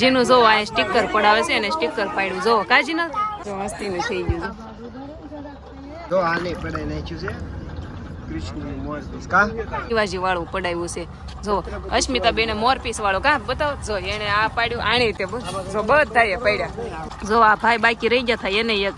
જેનું જો આ સ્ટીકર પડાવે છે અને સ્ટીકર પાડ્યું જો કાજી ન જો મસ્તી ને થઈ ગયું તો આને પડાઈ નાખ્યું છે કૃષ્ણ મોરપીસ કા શિવાજી વાળું પડાવ્યું છે જો અસ્મિતા બેને મોરપીસ વાળો કા બતાવ જો એને આ પાડ્યું આણી તે જો બધાએ પડ્યા જો આ ભાઈ બાકી રહી ગયા થાય એને એક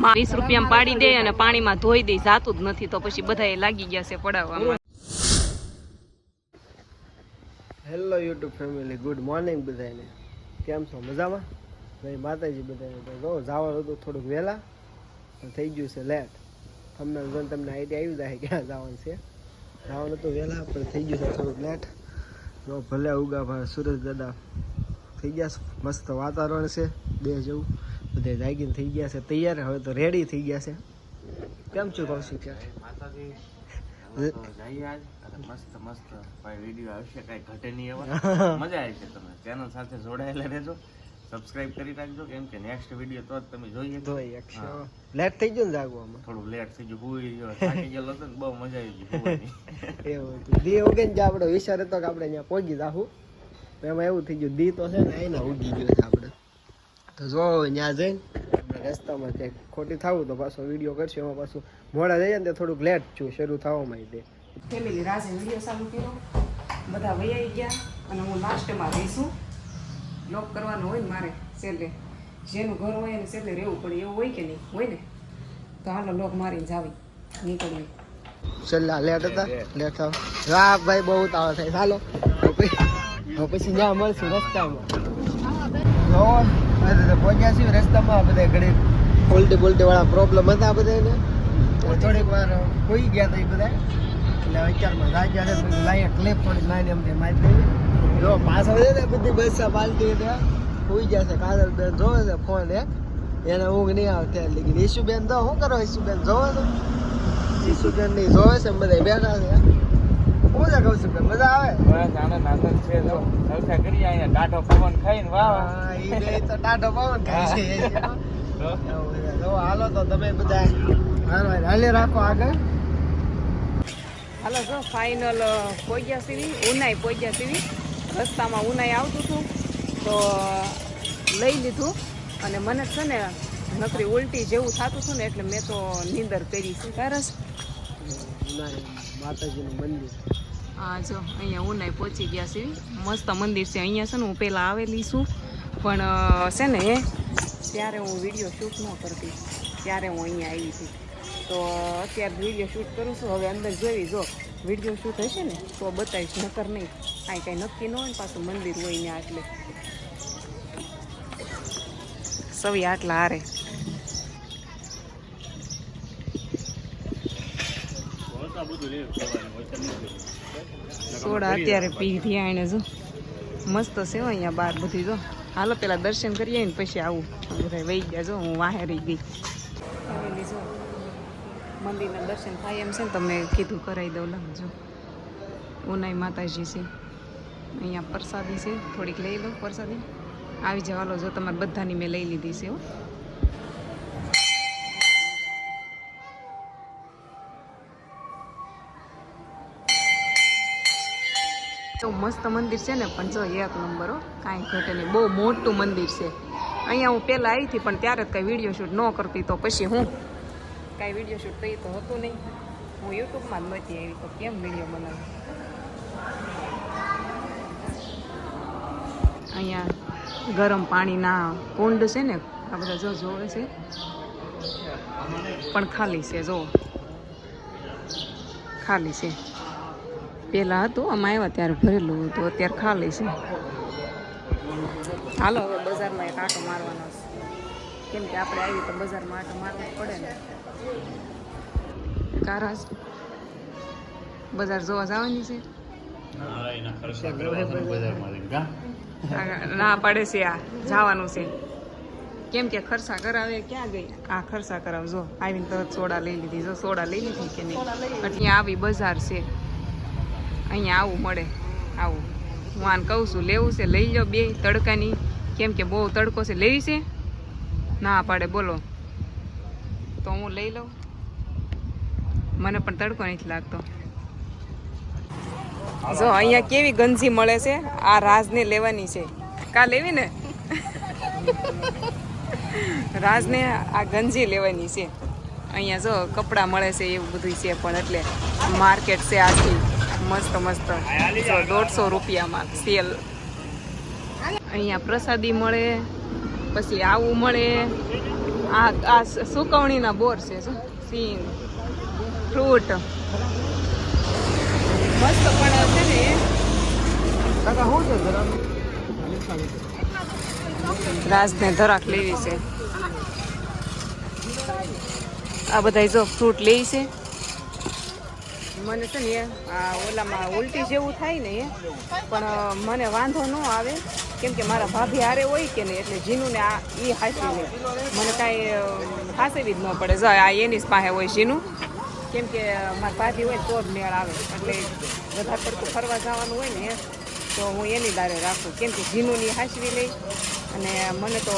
20 રૂપિયામાં પાડી દે અને પાણીમાં ધોઈ દે જાતું જ નથી તો પછી બધાએ લાગી ગયા છે પડાવવામાં. Hello YouTube family, good morning બધાને. કેમ છો? મજામાં? ભાઈ માતાજી બધાને. તો જો જવાનું હતું થોડુંક વહેલા, થઈ ગયું છે લેટ. તમને આઈડિયા આવી જાય ક્યાં જવાનું છે. જવાનું હતું વહેલા પણ થઈ ગયું છે થોડુંક લેટ. જો ભલે ઉગા ભાઈ સુરજ દાદા થઈ ગયા છે, મસ્ત વાતાવરણ છે બે જેવું, બધે જાગીને થઈ ગયા છે તૈયાર, હવે તો રેડી થઈ ગયા છે. કેમ છું કૌશિક? મસ્ત મસ્ત ભાઈ વિડીયો આવશે, કઈ ઘટે નહીં એવા. મજા આવશે. તમે ચેનલ સાથે જોડાયેલા રહેજો, સબસ્ક્રાઇબ કરી રાખજો, કેમ કે નેક્સ્ટ વિડીયો તો જ તમે જોઈએ. લેટ થઈ ગયું ને જાગવામાં, થોડું લેટ થઈ ગયું, હુઈ ગયો, થાકી ગયેલો હતો ને, બહુ મજા આવી ગઈ. એવું હતું દી ઉગે ને આપણો વિચાર હતો કે આપણે અહીંયા પહોંચી જાહું, એમાં એવું થઈ ગયું દી તો છે ને એને ઉગી ગયો છે આપણે. તો જો ત્યાં જઈને રસ્તામાં ક્યાંક ખોટી થવું તો પાછો વિડીયો કરશું, એમાં પાછું મોડા જઈએ ને તો થોડુંક લેટ છું શરૂ થવામાં. તે ફેમિલી રાજે વિડીયો ચાલુ કર્યો, બધા વૈયા ગયા અને હું લાસ્ટમાં રહીશું. લોક કરવાનો હોય ને મારે છેલ્લે, જેનું ઘર હોય એને છેલ્લે રહેવું પડે એવું હોય કે નહીં હોય ને, તો હાલો લોક મારીને જાવી નીકળવી. છેલ્લા લેટ હતા, લેટ થાવ હા ભાઈ બહુ તાવ થાય. ચાલો પછી ત્યાં મળશું રસ્તામાં. પહોંચ્યા છીએ રસ્તામાં, બધા ઘડી ઉલટી બોલટી વાળા પ્રોબ્લેમ હતા બધાને, થોડીક વાર હોઈ ગયા હતા એ બધા. એટલે વિચારમાં રાજા છે લાઈએ ક્લિપ થોડીક નાની એમ મારી દેવી. જો પાછળ છે ને બધી બસ પાલટી હોઈ ગયા છે. કાજલ બેન જોવે છે ફોન એક, એને ઊંઘ નહીં આવતી એટલે કે ઈશુબેન તો શું કરો? ઈશુબેન જોવે છે, ઈશુબેન નહીં જોવે છે, બધા બેઠા છે. શું છે કહું છું મજા આવે? બસ આનંદ આનંદ છે. જો જલસા કરી અહીંયા ટાઢો પવન ખાઈને વાહ એ તો ટાઢો પવન ખાય છે. જો હાલો તો તમે બધા હાલે રાખો આગળ. હાલો જો ફાઇનલ પહોંચ્યા સીવી, ઉનાઈ પહોંચ્યા સીવી. રસ્તામાં ઉનાઈ આવતું હતું તો લઈ લીધું અને મને છે ને નકરી ઉલટી જેવું થતું હતું ને એટલે મેં તો નીંદર કરી છે. સરસ માતાજીનું મંદિર. હા જો અહીંયા ઉનાઈ પહોંચી ગયા છે, મસ્ત મંદિર છે. અહીંયા છે ને હું પહેલાં આવેલી છું પણ છે ને ત્યારે હું વિડીયો શૂટ ન કરતી, ત્યારે હું અહીંયા આવી હતી. તો અત્યારે વિડીયો શૂટ કરું છું. હવે અંદર જોઈ, જો વિડીયો શૂટ હશે ને તો બતાવીશ, નકર નહીં. કાંઈ કાંઈ નક્કી ન હોય ને પાછું મંદિર હોય ને. એટલે સવી આટલા હારે સોડા અત્યારે પી થયા એને. જો મસ્ત છે અહીંયા બહાર બધી. જો હાલો પેલા દર્શન કરીએ ને પછી આવું. બધા વહી ગયા, જો હું વાહે રહી ગઈ. જો મંદિરના દર્શન થાય એમ છે ને, તમે કીધું કરાવી દઉં. લાવજો ઉનાઈ માતાજી છે, અહીંયા પ્રસાદી છે, થોડીક લઈ લો પ્રસાદી. આવી જવાલો જો તમારે બધાની મેં લઈ લીધી છે. તો મસ્ત મંદિર છે ને, પણ જો એક નંબર હો, કાંઈ ઘટે નહીં. બહુ મોટું મંદિર છે. અહીંયા હું પહેલાં આવી હતી પણ ત્યારે જ કાંઈ વિડીયો શૂટ ન કરતી, તો પછી હું કાંઈ વિડીયો શૂટ થઈ તો હતું નહીં. હું યુટ્યુબમાં જ નહોતી આવી, તો કેમ વિડીયો બનાવું. અહીંયા ગરમ પાણીના કુંડ છે ને, આ બધા જો જોવે છે પણ ખાલી છે. જો ખાલી છે. પહેલાં હતું આમાં આવ્યા ત્યારે ભરેલું હતું, અત્યારે ખાલી છે. હાલો હવે બજારમાં એક આંટો મારવાનો છે, કેમ કે આપણે આવી તો બજારમાં આંટો મારવો જ પડે ને. કારાજ બજાર જોવા જવાની છે. ના પડે છે આ જવાનું છે, કેમ કે ખર્ચા કરાવે. ક્યાં ગઈ આ ખર્ચા કરાવજો? આવીને તરત સોડા લઈ લીધી. જો સોડા લઈ લીધી કે નહીં? એટલે આવી બજાર છે, અહીંયા આવું મળે. આવું હું આને કહું છું લેવું છે લઈ લો બે તડકાની, કેમ કે બહુ તડકો છે. લેવી છે? ના પાડે. બોલો તો હું લઈ લઉં, મને પણ તડકો નથી લાગતો. જો અહીંયા કેવી ગંજી મળે છે, આ રાજને લેવાની છે. કા લેવી ને રાજને આ ગંજી લેવાની છે. અહીંયા જો કપડાં મળે છે એવું બધું છે, પણ એટલે માર્કેટ છે આખી મસ્ત મસ્ત. જો 150 રૂપિયામાં સેલ. અહીંયા પ્રસાદી મળે, પછી આવું મળે. આ સુકવણીના બોર છે શું સીન ફ્રૂટ મસ્ત પણ છે ને. રાજને ધરાક લેવી છે. આ બધા જો ફ્રૂટ લે છે. મને છે ને આ ઓલામાં ઉલટી જેવું થાય ને પણ મને વાંધો ન આવે, કેમ કે મારા ભાભી હારે હોય કે નહીં, એટલે જીનું ને આ એ હાસવી લે. મને કાંઈ હાસવી જ ન પડે. જો આ એની જ પાસે હોય જીનું, કેમ કે મારા ભાભી હોય તો જ મેળ આવે. એટલે વધારે પડતું ફરવા જવાનું હોય ને તો હું એની દારે રાખું, કેમ કે જીનુંની હાસવી લઈ. અને મને તો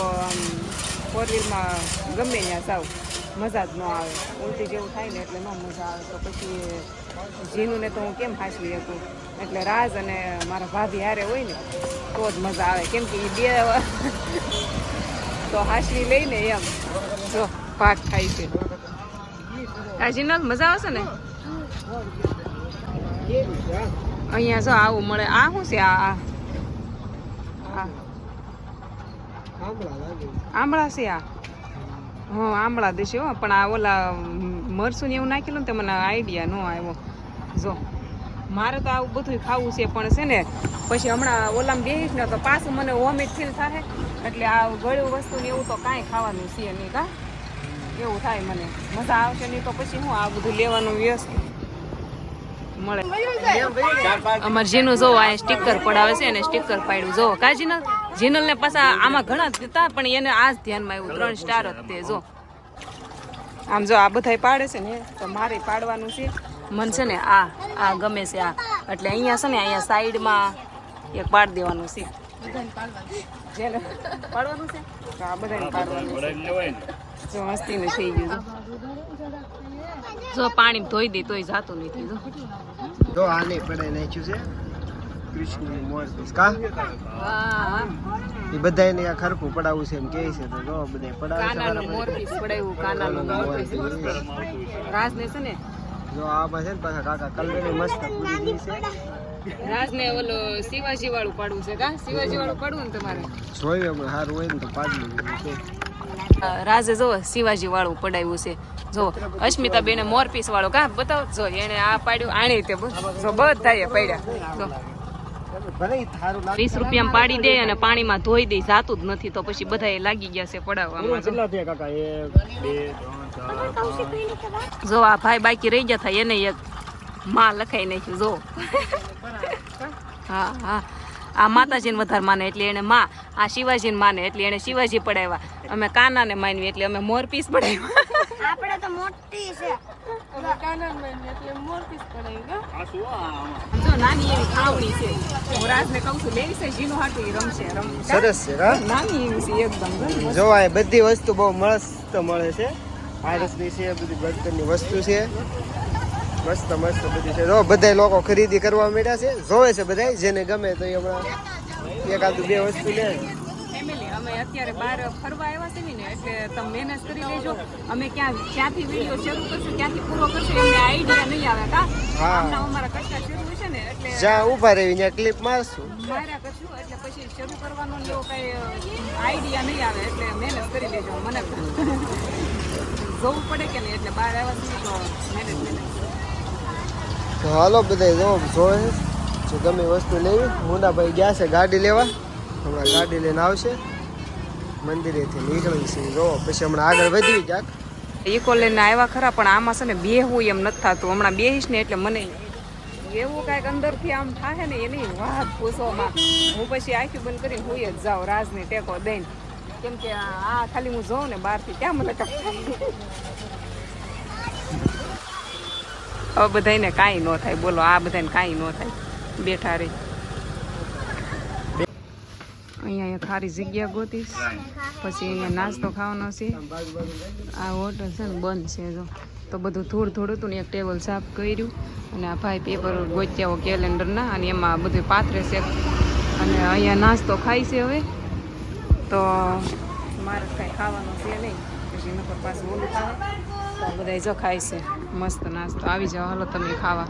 ફોર વ્હીલમાં ગમે ત્યાં જાઉં મજા જ ન આવે. ઉલટી જેવું થાય ને એટલે ન મજા આવે. તો પછી જીનુને તો હું કેમ હાસવી શકું. એટલે રાજ અને મારા ભાભી હારે હોય ને તો જ મજા આવે, કેમ કે એ બે તો હાસવી લઈને એમ. જો ભાગ થાય છે. આ જીનો મજા આવશે ને. અહીંયા જો આવું મળે. આ શું છે? આ આંબળા છે. આ હા આંબળા દેશે હો, પણ આ ઓલા મરસું ને એવું નાખેલું ને તો મને આઈડિયા ન આવ્યો. જો મારે તો આવું બધું ખાવું છે, પણ છે ને પછી હમણાં ઓલામાં બેસીશ ને તો પાછું મને વોમિટ ફીલ થાય. એટલે આ ગળ્યું વસ્તુ ને એવું તો કાંઈ ખાવાનું છે નહીં. કા એવું થાય મને મજા આવશે નહીં તો પછી હું આ બધું લેવાનું વ્યસ્ત મળે. અમારે જીનું જોવો આ સ્ટીકર પડાવે છે અને સ્ટીકર પાડ્યું જોવો. કા જીનલ ને પાછા આમાં ઘણા હતા, પણ એને આ જ ધ્યાનમાં આવ્યું 3 સ્ટાર જ તે. જો આમ જો આ બધાય પાડે છે ને તો મારે પાડવાનું છે. મને છે ને આ ગમે છે આ, એટલે અહીંયા છે ને અહીંયા સાઈડમાં એક પાડી દેવાનું છે. જેને પાડવાનું છે તો આ બધાને પાડવાનું છે. જો મસ્તીનું થઈ ગયું. જો પાણી ધોઈ દે તોય જાતું નથી. જો આને પડાઈ નાખ્યું છે કૃષ્ણની મોરપીસ. કા એ બધાને આ ખરખું પડાવવું છે એમ કહે છે. તો જો બધા પડાવે છે. કાનાનું મોરપીસ પડાવ્યું. કાનાનું મોરપીસ રાજને છે ને જો આમાં છે ને પાછા કાકા કલરની મસ્ત પૂરી ગઈ છે. રાજને ઓલો શિવાજી વાળું પાડવું છે. કા શિવાજી વાળું પાડવું ને તમારે જોયું હમણાં સારું હોય ને તો પાડી છે. રાજે જો શિવાજી વાળું પડાવ્યું છે. જો અસ્મિતા બેને મોરપીસ વાળું કા બતાવો. જો એને આ પાડ્યું આણે તે જો બધા પડ્યા. જો 20 રૂપિયામાં પાડી દે અને પાણીમાં ધોઈ દે, જાતું જ નથી. તો પછી બધા લાગી ગયા છે પડાવવામાં. જો આ ભાઈ બાકી રહી ગયા થાય એને એક માં લખાઈ નાખ્યું. જો હા હા આ માતાજીને વધારે માને એટલે એને માં, આ શિવાજીને માને એટલે એને શિવાજી પડાવ્યા. અમે કાનાને માનવી એટલે અમે મોરપીસ પડાવ્યા. આપણે તો મોટી છે. જો નાની એવી ખાવડી છે. હું રાજને કહું છું લેવી છે. જીનું હાટું રમશે. સરસ છે. કા નાની એવી છે એકદમ. જો આ બધી વસ્તુ બહુ મસ્ત મળે છે. આરસની છે, બધી બર્તનની વસ્તુ છે. મસ્ત મસ્ત બધી છે. જો બધા લોકો ખરીદી કરવા માંડ્યા છે. જોવે છે બધા જેને ગમે તો એ હમણાં એકાદું 2 વસ્તુ લે. ફેમિલી અમે અત્યારે બહાર ફરવા આવ્યા છે ને એટલે તમે મહેનત કરી લેજો. અમે ક્યાંથી વિડીયો શરૂ કરશું, ક્યાંથી પૂરો કરશું એમને આઈડિયા નહીં આવે. કા હમણાં અમારા કચ્છા શરૂ છે ને એટલે જ્યાં ઊભા રહી ત્યાં ક્લિપ મારશું. માર્યા કરશું એટલે પછી શરૂ કરવાનો એવો કઈ આઈડિયા નહીં આવે. એટલે મહેનત કરી લેજો. મને જોવું પડે કે નહીં એટલે બહાર આવ્યા છે તો મહેનત. તો હાલો બધા જોવે છે ગમે વસ્તુ લેવી. મુંડાભાઈ ગયા છે ગાડી લેવા, હમણાં ગાડી લઈને આવશે. મંદિરેથી નીકળી છે. જો પછી હમણાં આગળ વધવી ક્યાંક. ઇકો લઈને આવ્યા ખરા, પણ આમાં છે ને બેહવું એમ નથી થતું. હમણાં બેહીશ ને એટલે મને એવું કાંઈક અંદરથી આમ થાય ને એની વાત પૂછવામાં. હું પછી આંખી બંધ કરીને હુઈ જ જાઉં રાજને ટેકો દઈને, કેમ કે આ ખાલી હું જોઉં ને બહારથી ત્યાં મને હવે બધાને કાંઈ ન થાય. બોલો આ બધાને કાંઈ ન થાય. બેઠા રહી અહીંયા ખારી જગ્યા ગોતીશ, પછી અહીંયા નાસ્તો ખાવાનો છે. આ હોટલ છે ને બંધ છે. જો તો બધું થોડું હતું ને એક ટેબલ સાફ કર્યું અને આ ભાઈ પેપર ગોત્યા કેલેન્ડરના અને એમાં બધું પાથરે છે. અને અહીંયા નાસ્તો ખાય છે હવે તો મારે કાંઈ ખાવાનું છે નહીં પછી નકર પાછું ઓલું ખાવે તો બધા જો ખાય છે મસ્ત નાસ્તો આવી જાઓ હાલો તમે ખાવા